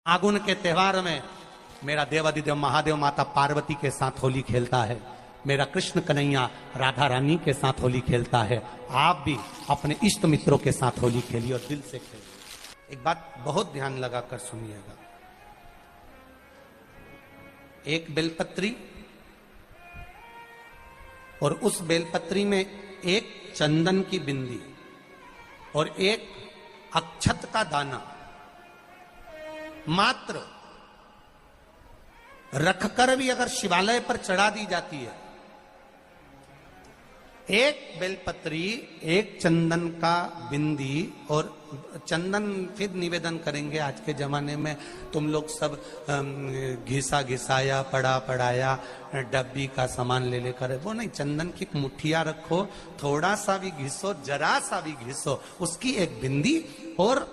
फागुन के त्योहार में मेरा देवादिदेव महादेव माता पार्वती के साथ होली खेलता है, मेरा कृष्ण कन्हैया राधा रानी के साथ होली खेलता है। आप भी अपने इष्ट मित्रों के साथ होली खेलिए और दिल से खेलिए। एक बात बहुत ध्यान लगाकर सुनिएगा, एक बेलपत्री और उस बेलपत्री में एक चंदन की बिंदी और एक अक्षत का दाना मात्र रखकर भी अगर शिवालय पर चढ़ा दी जाती है, एक बेलपत्री, एक चंदन का बिंदी और चंदन फिर निवेदन करेंगे। आज के जमाने में तुम लोग सब घिसा घिसाया पड़ा पड़ाया डब्बी का सामान ले लेकर, वो नहीं, चंदन की मुठ्ठिया रखो, थोड़ा सा भी घिसो, जरा सा भी घिसो, उसकी एक बिंदी और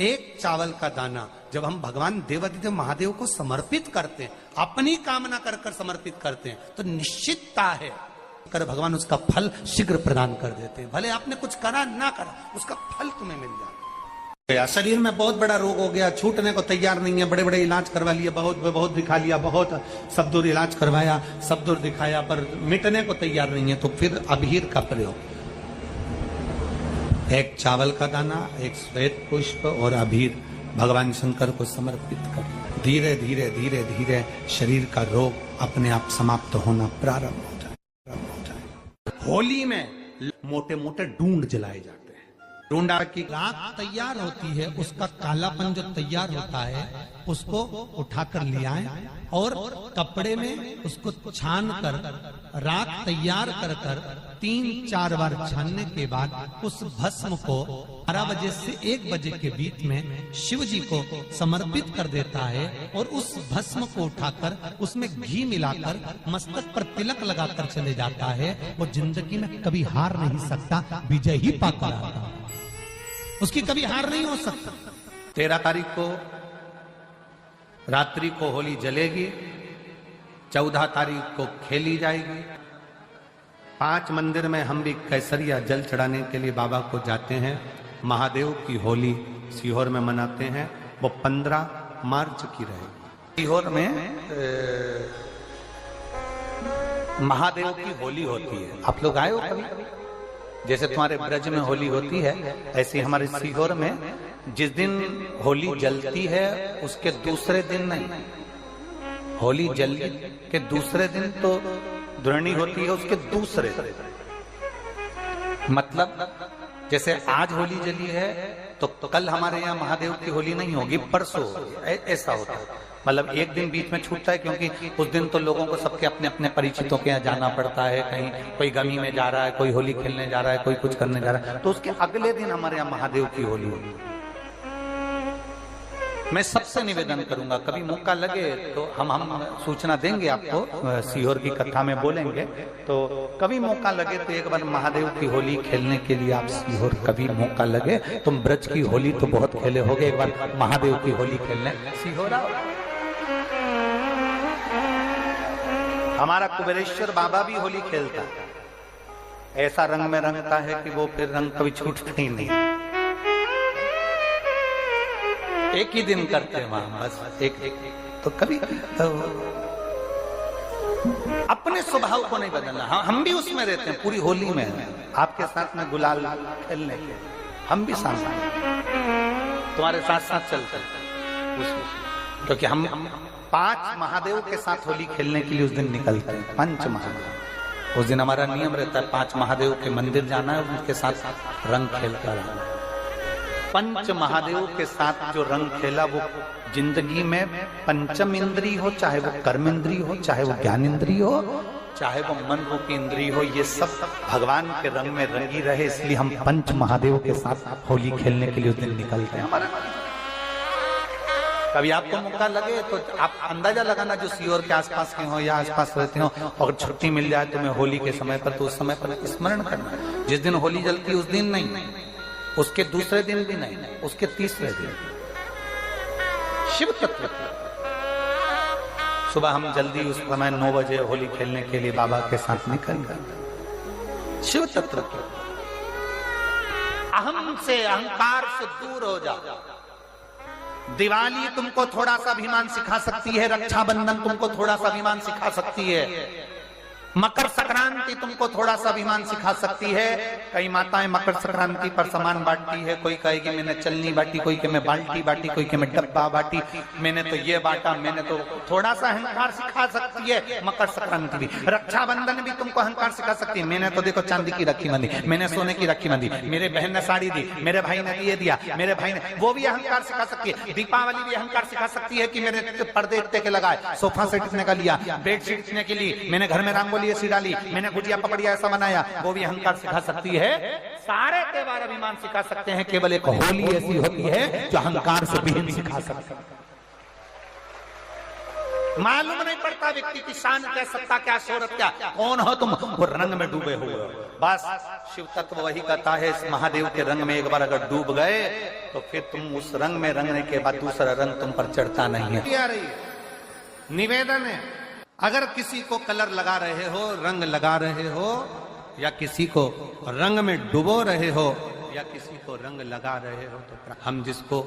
एक चावल का दाना। जब हम भगवान देवादिदेव महादेव को समर्पित करते हैं, अपनी कामना कर कर समर्पित करते हैं, तो निश्चितता है कर भगवान उसका फल शीघ्र प्रदान कर देते हैं। भले आपने कुछ करा ना करा, उसका फल तुम्हें मिल जाए। शरीर में बहुत बड़ा रोग हो गया, छूटने को तैयार नहीं है, बड़े बड़े इलाज करवा लिए, बहुत दिखा लिया, बहुत सब दूर इलाज करवाया, सब दूर दिखाया, पर मिटने को तैयार नहीं है, तो फिर अबीर का प्रयोग, एक चावल का दाना, एक श्वेत पुष्प और अबीर भगवान शंकर को समर्पित कर, धीरे धीरे धीरे धीरे शरीर का रोग अपने आप समाप्त होना प्रारंभ हो जाए। होली में मोटे मोटे डूंड जलाए जाते हैं। डूंडा की राख तैयार होती है, उसका कालापन जो तैयार होता है उसको उठाकर ले आए और कपड़े में उसको छान कर राख तैयार कर कर 3-4 बार छानने के बाद उस भस्म को 12 बजे से 1 बजे के बीच में शिव जी को समर्पित कर देता है और उस भस्म को उठाकर उसमें घी मिलाकर मस्तक पर तिलक लगाकर चले जाता है। वो जिंदगी में कभी हार नहीं सकता, विजय ही पाकर आता, उसकी कभी हार नहीं हो सकता। 13 तारीख को रात्रि को होली जलेगी, 14 तारीख को खेली जाएगी। 5 मंदिर में हम भी केसरिया जल चढ़ाने के लिए बाबा को जाते हैं। महादेव की होली सीहोर में मनाते हैं, वो 15 मार्च की रहेगी। सीहोर में महादेव की होली होती है। आप लोग आए हो कभी? जैसे तुम्हारे ब्रज में होली होती है, ऐसे हमारे सीहोर में जिस दिन होली जलती है उसके दूसरे दिन नहीं, होली जल के दूसरे दिन तो द्रोणी होती है, उसके दूसरे, मतलब जैसे आज होली जली है तो कल हमारे यहाँ महादेव की होली नहीं होगी, परसों ऐसा होता है। मतलब एक दिन बीच में छूटता है, क्योंकि उस दिन तो लोगों को सबके अपने अपने परिचितों के यहाँ जाना पड़ता है, कहीं कोई गमी में जा रहा है, कोई होली खेलने जा रहा है, कोई कुछ करने जा रहा है, तो उसके अगले दिन हमारे यहाँ महादेव की होली होगी। मैं सबसे निवेदन करूंगा, कभी मौका लगे तो हम सूचना देंगे आपको, सीहोर की कथा में बोलेंगे, तो कभी मौका लगे तो एक बार महादेव की होली खेलने के लिए आप सीहोर, कभी मौका लगे, तुम ब्रज की होली तो बहुत खेले होगे, एक बार महादेव की होली खेलने सीहोर आओ। हमारा कुबेरेश्वर बाबा भी होली खेलता है, ऐसा रंग में रंगता है कि वो फिर रंग कभी छूटता ही नहीं। एक ही दिन करते हैं वहां, बस एक तो कभी अपने स्वभाव को नहीं बदलना। हम भी उसमें रहते हैं, पूरी होली में आपके साथ में गुलाल खेलने के, हम भी साथ तुम्हारे साथ साथ चलते हैं, क्योंकि हम 5 महादेव के साथ होली खेलने के लिए उस दिन निकलते हैं। 5 महादेव, उस दिन हमारा नियम रहता है 5 महादेव के मंदिर जाना है, उनके साथ रंग खेल कर आना। 5 महादेव के साथ जो रंग खेला वो जिंदगी में पंचम इंद्री हो, चाहे वो कर्म इंद्री हो, चाहे वो ज्ञान इंद्री हो, चाहे वो मन रूपी इंद्री हो, ये सब भगवान के रंग में रंगी रहे, इसलिए हम 5 महादेव के साथ होली खेलने के लिए उस दिन निकलते हैं। कभी आपको मौका लगे तो आप अंदाजा लगाना, जो सीहोर के आसपास के हो या आसपास रहते हो, अगर छुट्टी मिल जाए तुम्हें होली के समय पर, तो उस समय पर स्मरण करना, जिस दिन होली जलती उस दिन नहीं, उसके दूसरे दिन भी नहीं, उसके तीसरे दिन। शिव तत्व सुबह हम जल्दी उस समय 9 बजे होली खेलने के लिए बाबा के साथ निकल गए। शिव तत्व अहम से, अहंकार से दूर हो जाओ, दिवाली तुमको थोड़ा सा अभिमान सिखा सकती है, रक्षाबंधन तुमको थोड़ा सा अभिमान सिखा सकती है, मकर संक्रांति तुमको थोड़ा सा अभिमान सिखा सकती है। कई माताएं मकर संक्रांति पर सामान बांटती है, कोई कहेगी मैंने चलनी बांटी, कोई कहे मैं बाल्टी बांटी, कोई कहे मैं डब्बा बांटी, मैंने तो ये बांटा, मैंने तो थोड़ा सा अहंकार सिखा सकती है मकर संक्रांति भी। रक्षाबंधन भी तुमको अहंकार सिखा सकती है, मैंने तो देखो चांदी की राखी बांधी, मैंने सोने की राखी बांधी, मेरे बहन ने साड़ी दी, मेरे भाई ने ये दिया, मेरे भाई ने, वो भी अहंकार सिखा सकती है। दीपावली भी अहंकार सिखा सकती है कि मेरे पर्दे इतने के लगाए, सोफा सेट इतने का लिया, बेडशीट इतने के लिए, मैंने घर में रंगोली ऐसी डाली, मैंने गुजिया पपड़िया ऐसा बनाया, वो भी अहंकार सिखा सकती है। सारे त्योहार अभिमान सिखा सकते हैं, केवल एक होली ऐसी होती है जो अहंकार से विहीन सिखा सकती है। मालूम नहीं पड़ता व्यक्ति की शान क्या, सत्ता क्या, शोहरत क्या, कौन हो तुम, वो रंग में डूबे हुए हो। बस शिव तत्व वही कहता है, इस महादेव के रंग में एक बार अगर डूब गए तो फिर तुम उस रंग में रंगने के बाद दूसरा रंग तुम पर चढ़ता नहीं है। निवेदन है, अगर किसी को कलर लगा रहे हो, रंग लगा रहे हो, या किसी को रंग में डुबो रहे हो, या किसी को रंग लगा रहे हो, तो हम जिसको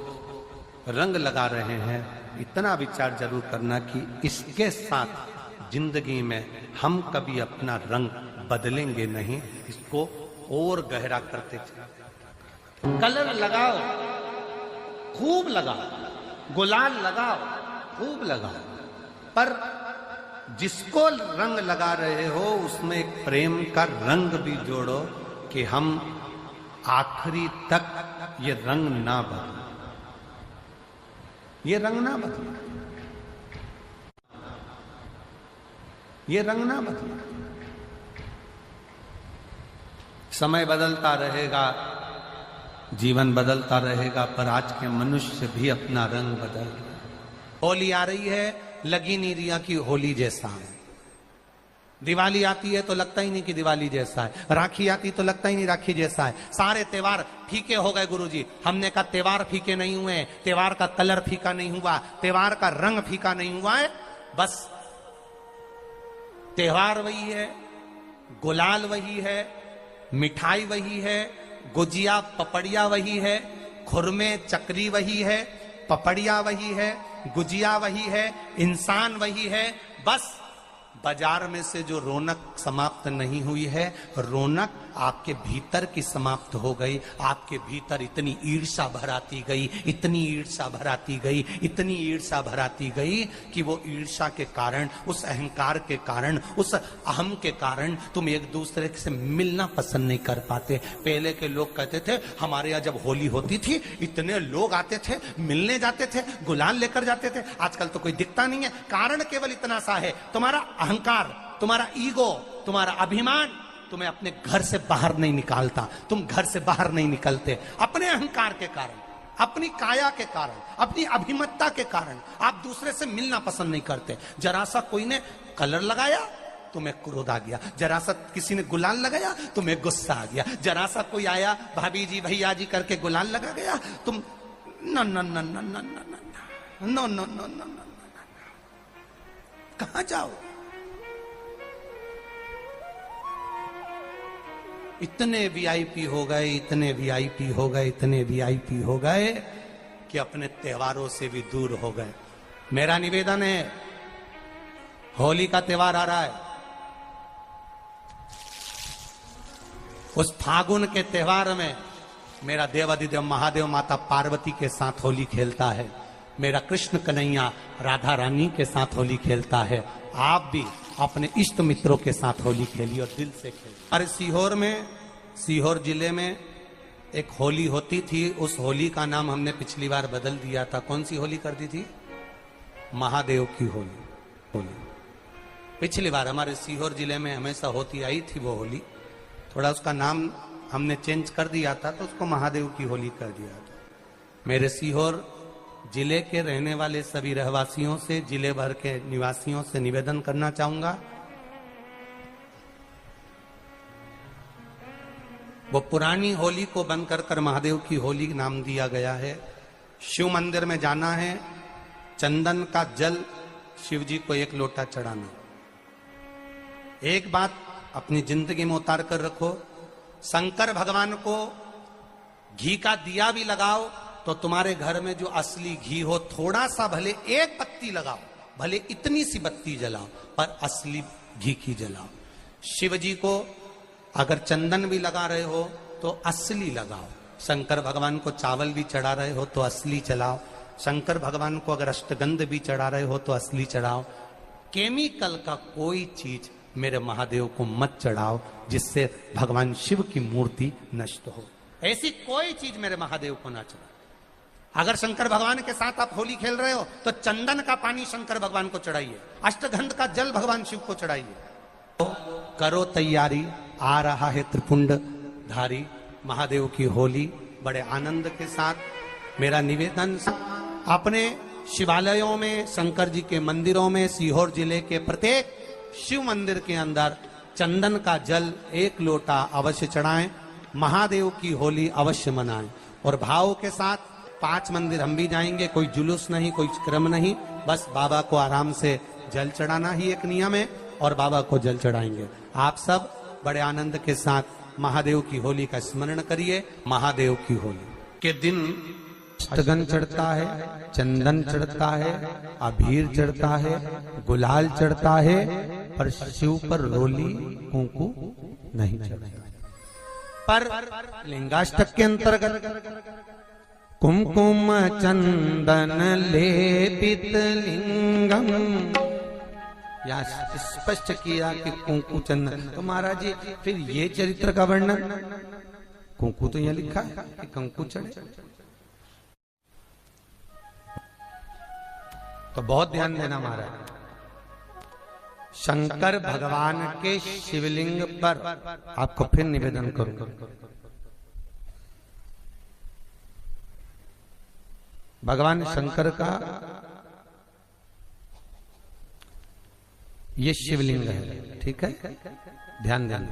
रंग लगा रहे हैं इतना विचार जरूर करना कि इसके साथ जिंदगी में हम कभी अपना रंग बदलेंगे नहीं, इसको और गहरा करते चले। कलर लगाओ, खूब लगाओ, गुलाल लगाओ, खूब लगाओ, पर जिसको रंग लगा रहे हो उसमें एक प्रेम का रंग भी जोड़ो कि हम आखिरी तक ये रंग ना बदले, ये रंग ना बदले, ये रंग ना बदले। समय बदलता रहेगा, जीवन बदलता रहेगा, पर आज के मनुष्य भी अपना रंग बदल रहे। होली आ रही है, लगी नहीं रिया की होली जैसा है। दिवाली आती है तो लगता ही नहीं कि दिवाली जैसा है, राखी आती तो लगता ही नहीं राखी जैसा है। सारे त्योहार फीके हो गए गुरुजी। हमने कहा त्योहार फीके नहीं हुए, त्योहार का कलर फीका नहीं हुआ, त्योहार का रंग फीका नहीं हुआ है, बस त्योहार वही है, गुलाल वही है, मिठाई वही है, गुजिया पपड़िया वही है, खुरमे चकरी वही है, पपड़िया वही है, गुजिया वही है, इंसान वही है। बस बाजार में से जो रौनक समाप्त नहीं हुई है, रौनक आपके भीतर की समाप्त हो गई। आपके भीतर इतनी ईर्ष्या भराती गई, इतनी ईर्ष्या भराती गई, इतनी ईर्ष्या भराती गई कि वो ईर्ष्या के कारण, उस अहंकार के कारण, उस अहम के कारण तुम एक दूसरे से मिलना पसंद नहीं कर पाते। पहले के लोग कहते थे हमारे यहाँ जब होली होती थी इतने लोग आते थे, मिलने जाते थे, गुलाल लेकर जाते थे। आजकल तो कोई दिखता नहीं है। कारण केवल इतना सा है, तुम्हारा अहंकार, तुम्हारा ईगो, तुम्हारा अभिमान तुम्हें अपने घर से बाहर नहीं निकालता। तुम घर से बाहर नहीं निकलते अपने अहंकार के कारण, अपनी काया के कारण, अपनी अभिमतता के कारण। आप दूसरे से मिलना पसंद नहीं करते। जरा सा कोई ने कलर लगाया तुम्हें क्रोध आ गया, जरा सा किसी ने गुलाल लगाया तुम्हें गुस्सा आ गया, जरा सा कोई आया भाभी जी भैया जी करके गुलाल लगा गया, तुम न न न न न न न न न न कहां जाओ। इतने वीआईपी हो गए, इतने वीआईपी हो गए, इतने वीआईपी हो गए कि अपने त्योहारों से भी दूर हो गए। मेरा निवेदन है, होली का त्योहार आ रहा है, उस फागुन के त्योहार में मेरा देवाधिदेव महादेव माता पार्वती के साथ होली खेलता है, मेरा कृष्ण कन्हैया राधा रानी के साथ होली खेलता है। आप भी अपने इष्ट मित्रों के साथ होली खेलिए और दिल से खेलिए। अरे सीहोर में, सीहोर जिले में एक होली होती थी, उस होली का नाम हमने पिछली बार बदल दिया था। कौन सी होली कर दी थी? महादेव की होली। पिछली बार हमारे सीहोर जिले में हमेशा होती आई थी वो होली, थोड़ा उसका नाम हमने चेंज कर दिया था तो उसको महादेव की होली कर दिया था। मेरे सीहोर जिले के रहने वाले सभी रहवासियों से, जिले भर के निवासियों से निवेदन करना चाहूंगा, वो पुरानी होली को बंद कर महादेव की होली नाम दिया गया है। शिव मंदिर में जाना है, चंदन का जल शिव जी को 1 लोटा चढ़ाना। एक बात अपनी जिंदगी में उतार कर रखो, शंकर भगवान को घी का दिया भी लगाओ तो तुम्हारे घर में जो असली घी हो, थोड़ा सा भले एक बत्ती लगाओ, भले इतनी सी बत्ती जलाओ, पर असली घी की जलाओ। शिव जी को अगर चंदन भी लगा रहे हो तो असली लगाओ। शंकर भगवान को चावल भी चढ़ा रहे हो तो असली चलाओ। शंकर भगवान को अगर अष्टगंध भी चढ़ा रहे हो तो असली चढ़ाओ। केमिकल का कोई चीज मेरे महादेव को मत चढ़ाओ जिससे भगवान शिव की मूर्ति नष्ट हो। ऐसी कोई चीज मेरे महादेव को ना चढ़ाओ। अगर शंकर भगवान के साथ आप होली खेल रहे हो तो चंदन का पानी शंकर भगवान को चढ़ाइए, अष्टगंध का जल भगवान शिव को चढ़ाइए। तो करो तैयारी, आ रहा है त्रिपुंड धारी महादेव की होली। बड़े आनंद के साथ मेरा निवेदन, अपने शिवालयों में, शंकर जी के मंदिरों में, सीहोर जिले के प्रत्येक शिव मंदिर के अंदर चंदन का जल 1 लोटा अवश्य चढ़ाएं। महादेव की होली अवश्य मनाएं और भाव के साथ 5 मंदिर हम भी जाएंगे। कोई जुलूस नहीं, कोई क्रम नहीं, बस बाबा को आराम से जल चढ़ाना ही एक नियम है और बाबा को जल चढ़ाएंगे। आप सब बड़े आनंद के साथ महादेव की होली का स्मरण करिए। महादेव की होली के दिन अष्टगंध चढ़ता है, चंदन चढ़ता है, अबीर चढ़ता है, गुलाल चढ़ता है, पर शिव पर रोली कुंकू नहीं चढ़ता। पर लिंगाष्टक के अंतर्गत कुमकुम चंदन लेपित लिंगम, या स्पष्ट किया कि कुंकू चंदन। तो महाराज जी फिर ये चरित्र का वर्णन, कुंकू तो यह लिखा है कि कंकु चढ़े। तो बहुत ध्यान देना महाराज। शंकर भगवान के शिवलिंग पर आपको फिर निवेदन करूंगा, भगवान शंकर का ये शिवलिंग है, ठीक है, ध्यान देना।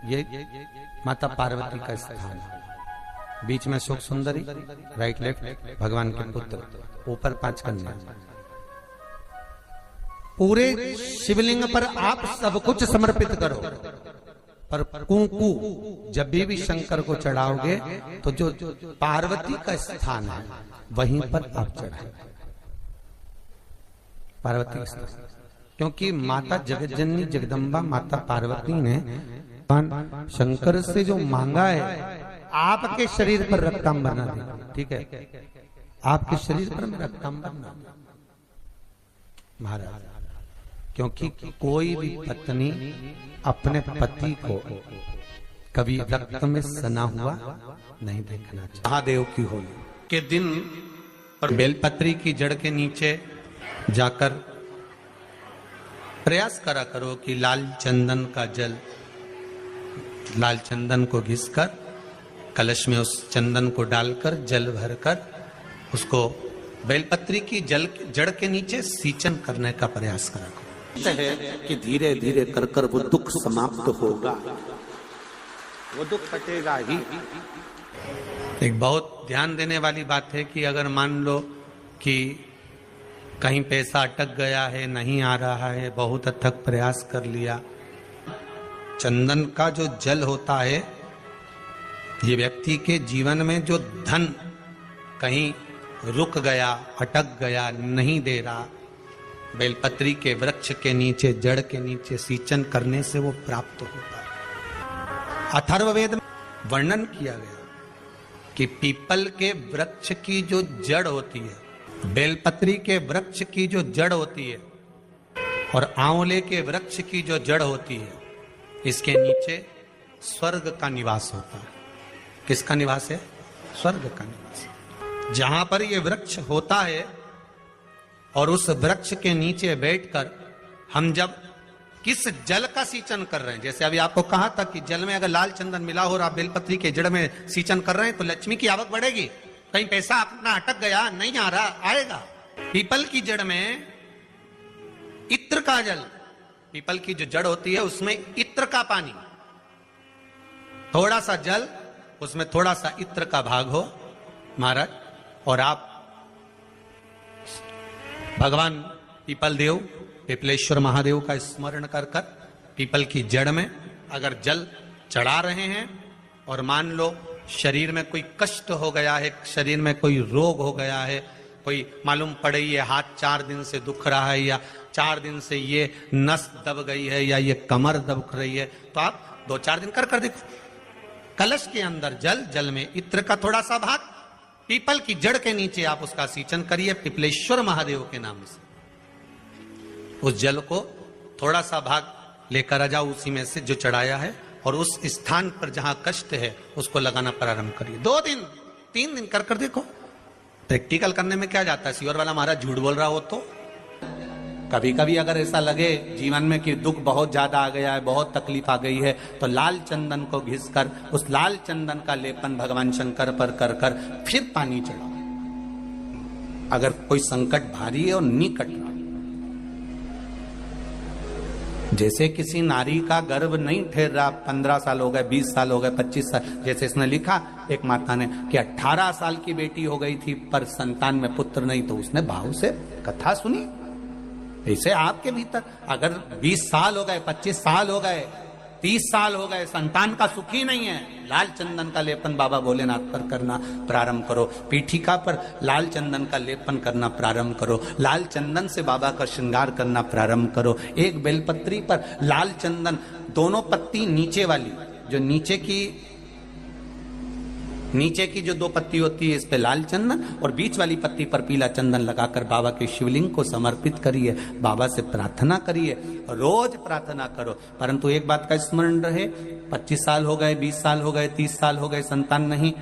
ये माता पार्वती का स्थान है, बीच में सुख सुंदरी, राइट लेफ्ट भगवान के पुत्र, ऊपर 5 कन्या। पूरे शिवलिंग पर आप सब कुछ समर्पित करो, पर कुंकू जब भी शंकर को चढ़ाओगे तो जो पार्वती का स्थान है वहीं पर आप चढ़ाए, पार्वती का स्थान। क्योंकि माता जगज्जननी जगदम्बा माता पार्वती ने शंकर से जो मांगा है, आपके शरीर पर रक्तांबर ना दे, ठीक है, आपके शरीर पर रक्तांबर ना दे महाराज। क्योंकि कोई भी पत्नी अपने पति को कभी रक्त में सना हुआ नहीं देखना चाहिए। महादेव की होली के दिन पर बेलपत्री की जड़ के नीचे जाकर प्रयास करा करो कि लाल चंदन का जल, लाल चंदन को घिसकर कलश में उस चंदन को डालकर जल भरकर उसको बेलपत्री की जड़ के नीचे सींचन करने का प्रयास करा करो। है कि धीरे धीरे कर कर वो दुख समाप्त होगा, वो दुख कटेगा ही। एक बहुत ध्यान देने वाली बात है कि अगर मान लो कि कहीं पैसा अटक गया है, नहीं आ रहा है, बहुत अथक प्रयास कर लिया, चंदन का जो जल होता है ये व्यक्ति के जीवन में जो धन कहीं रुक गया, अटक गया, नहीं दे रहा, बेलपत्री के वृक्ष के नीचे, जड़ के नीचे सींचन करने से वो प्राप्त होता है। अथर्ववेद में वर्णन किया गया कि पीपल के वृक्ष की जो जड़ होती है, बेलपत्री के वृक्ष की जो जड़ होती है और आंवले के वृक्ष की जो जड़ होती है, इसके नीचे स्वर्ग का निवास होता है। किसका निवास है? स्वर्ग का निवास। जहां पर ये वृक्ष होता है और उस वृक्ष के नीचे बैठकर हम जब किस जल का सींचन कर रहे हैं, जैसे अभी आपको कहा था कि जल में अगर लाल चंदन मिला हो और आप बेलपत्री के जड़ में सींचन कर रहे हैं तो लक्ष्मी की आवक बढ़ेगी। कहीं पैसा अपना अटक गया, नहीं आ रहा, आएगा। पीपल की जड़ में इत्र का जल, पीपल की जो जड़ होती है उसमें इत्र का पानी, थोड़ा सा जल, उसमें थोड़ा सा इत्र का भाग हो महाराज, और आप भगवान पीपल देव, पिपलेश्वर महादेव का स्मरण कर कर पीपल की जड़ में अगर जल चढ़ा रहे हैं और मान लो शरीर में कोई कष्ट हो गया है, शरीर में कोई रोग हो गया है, कोई मालूम पड़े ये हाथ 4 दिन से दुख रहा है, या 4 दिन से ये नस दब गई है, या ये कमर दब रही है, तो आप 2-4 दिन कर देखो। कलश के अंदर जल, जल में इत्र का थोड़ा सा भाग, पीपल की जड़ के नीचे आप उसका सींचन करिए पिपलेश्वर महादेव के नाम से। उस जल को थोड़ा सा भाग लेकर आ जाओ उसी में से जो चढ़ाया है, और उस स्थान पर जहां कष्ट है उसको लगाना प्रारंभ करिए। 2 दिन 3 दिन कर देखो। प्रैक्टिकल करने में क्या जाता है, सीवर वाला महाराज झूठ बोल रहा हो तो। कभी कभी अगर ऐसा लगे जीवन में कि दुख बहुत ज्यादा आ गया है, बहुत तकलीफ आ गई है, तो लाल चंदन को घिसकर उस लाल चंदन का लेपन भगवान शंकर पर कर फिर पानी चढ़ाओ। अगर कोई संकट भारी है और निकट रहा, जैसे किसी नारी का गर्भ नहीं ठहर रहा, 15 साल हो गए, 20 साल हो गए, 25 साल, जैसे इसने लिखा एक माता ने कि 18 साल की बेटी हो गई थी पर संतान में पुत्र नहीं, तो उसने भाव से कथा सुनी। ऐसे आपके भीतर अगर 20 साल हो गए, 25 साल हो गए, 30 साल हो गए, संतान का सुख ही नहीं है, लाल चंदन का लेपन बाबा भोलेनाथ पर करना प्रारंभ करो। पीठिका पर लाल चंदन का लेपन करना प्रारंभ करो। लाल चंदन से बाबा का श्रृंगार करना प्रारंभ करो। एक बेलपत्री पर लाल चंदन, दोनों पत्ती नीचे वाली, जो नीचे की जो 2 पत्ती होती है इस पे लाल चंदन, और बीच वाली पत्ती पर पीला चंदन लगाकर बाबा के शिवलिंग को समर्पित करिए। बाबा से प्रार्थना करिए, रोज प्रार्थना करो। परंतु एक बात का स्मरण रहे, 25 साल हो गए, 20 साल हो गए, 30 साल हो गए, संतान नहीं,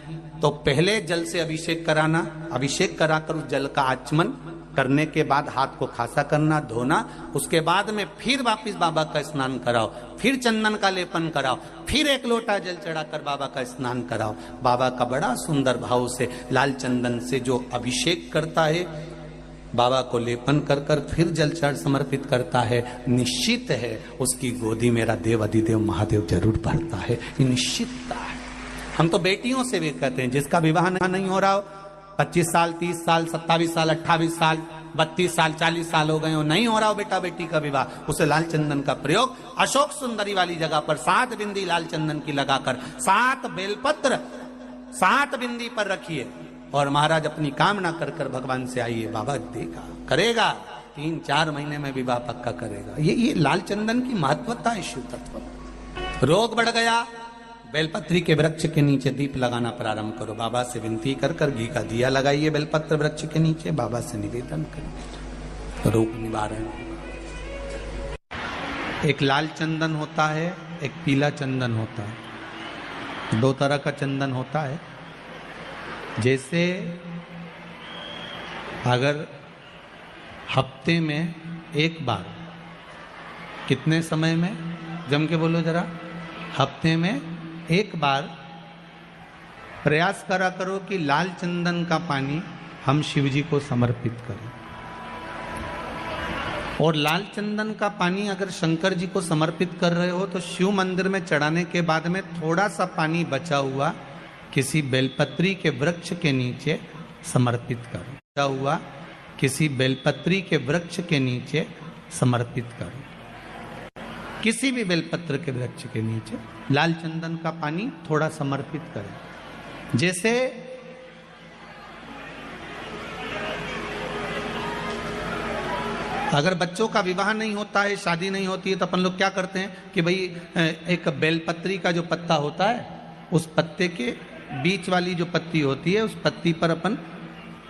तो पहले जल से अभिषेक कराना। अभिषेक कराकर उस जल का आचमन करने के बाद हाथ को खासा करना, धोना। उसके बाद में फिर वापिस बाबा का स्नान कराओ, फिर चंदन का लेपन कराओ, फिर 1 लोटा जल चढ़ाकर बाबा का स्नान कराओ। बाबा का बड़ा सुंदर भाव से लाल चंदन से जो अभिषेक करता है, बाबा को लेपन कर फिर जल चढ़ समर्पित करता है, निश्चित है उसकी गोदी मेरा देव अधिदेव महादेव जरूर भरता है। ये निश्चितता है। हम तो बेटियों से भी कहते हैं, जिसका विवाह नहीं हो रहा हो, 25 साल, 30 साल, 27 साल, 28 साल, 32 साल, 40 साल हो गए हो, नहीं हो रहा हो बेटा बेटी का विवाह, उसे लाल चंदन का प्रयोग अशोक सुंदरी वाली जगह पर 7 बिंदी लाल चंदन की लगाकर 7 बेलपत्र 7 बिंदी पर रखिए, और महाराज अपनी कामना कर भगवान से आइए, बाबा देगा, करेगा। 3-4 महीने में विवाह पक्का करेगा। ये लाल चंदन की महत्वता है शिव तत्व। रोग बढ़ गया, बेलपत्री के वृक्ष के नीचे दीप लगाना प्रारंभ करो। बाबा से विनती कर घी का दिया लगाइए बेलपत्र वृक्ष के नीचे, बाबा से निवेदन करिए, रोग निवारण। एक लाल चंदन होता है, एक पीला चंदन होता है, 2 तरह का चंदन होता है। जैसे अगर हफ्ते में 1 बार, कितने समय में, जम के बोलो जरा, हफ्ते में 1 बार प्रयास करा करो कि लाल चंदन का पानी हम शिव जी को समर्पित करें। और लाल चंदन का पानी अगर शंकर जी को समर्पित कर रहे हो तो शिव मंदिर में चढ़ाने के बाद में थोड़ा सा पानी बचा हुआ किसी बेलपत्री के वृक्ष के नीचे समर्पित करो। बचा हुआ किसी बेलपत्री के वृक्ष के नीचे समर्पित करो। किसी भी बेलपत्र के वृक्ष के नीचे लाल चंदन का पानी थोड़ा समर्पित करें। जैसे अगर बच्चों का विवाह नहीं होता है, शादी नहीं होती है, तो अपन लोग क्या करते हैं कि भाई एक बेलपत्री का जो पत्ता होता है, उस पत्ते के बीच वाली जो पत्ती होती है, उस पत्ती पर अपन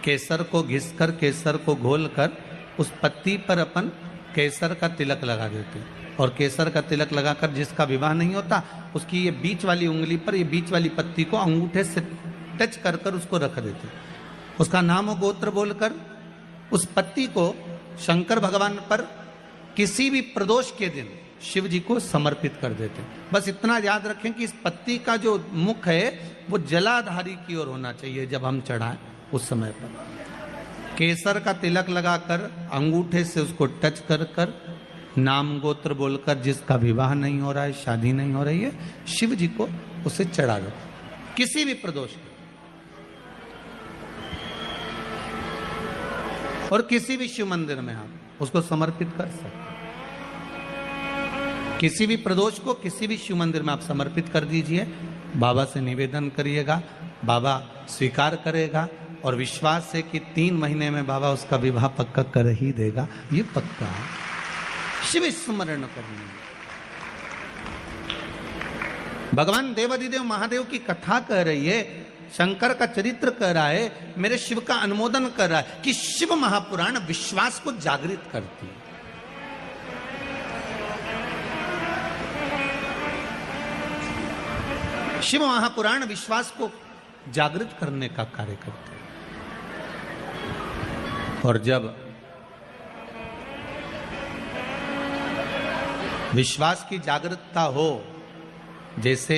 केसर को घिसकर, केसर को घोलकर उस पत्ती पर अपन केसर का तिलक लगा देते हैं। और केसर का तिलक लगाकर जिसका विवाह नहीं होता, उसकी ये बीच वाली उंगली पर, ये बीच वाली पत्ती को अंगूठे से टच कर उसको रख देते। उसका नाम और गोत्र बोलकर उस पत्ती को शंकर भगवान पर किसी भी प्रदोष के दिन शिव जी को समर्पित कर देते। बस इतना याद रखें कि इस पत्ती का जो मुख है वो जलाधारी की ओर होना चाहिए। जब हम चढ़ाएं उस समय पर केसर का तिलक लगाकर अंगूठे से उसको टच कर नाम गोत्र बोलकर, जिसका विवाह नहीं हो रहा है, शादी नहीं हो रही है, शिव जी को उसे चढ़ा दो किसी भी प्रदोष के। और किसी भी शिव मंदिर में आप उसको समर्पित कर सकते। किसी भी प्रदोष को किसी भी शिव मंदिर में आप समर्पित कर दीजिए। बाबा से निवेदन करिएगा, बाबा स्वीकार करेगा और विश्वास है कि 3 महीने में बाबा उसका विवाह पक्का कर ही देगा। ये पक्का है। शिव स्मरण करने, भगवान देवाधिदेव महादेव की कथा कह रही है, शंकर का चरित्र कह रहा है, मेरे शिव का अनुमोदन कर रहा है कि शिव महापुराण विश्वास को जागृत करती है। शिव महापुराण विश्वास को जागृत करने का कार्य करते हैं। और जब विश्वास की जागृतता हो, जैसे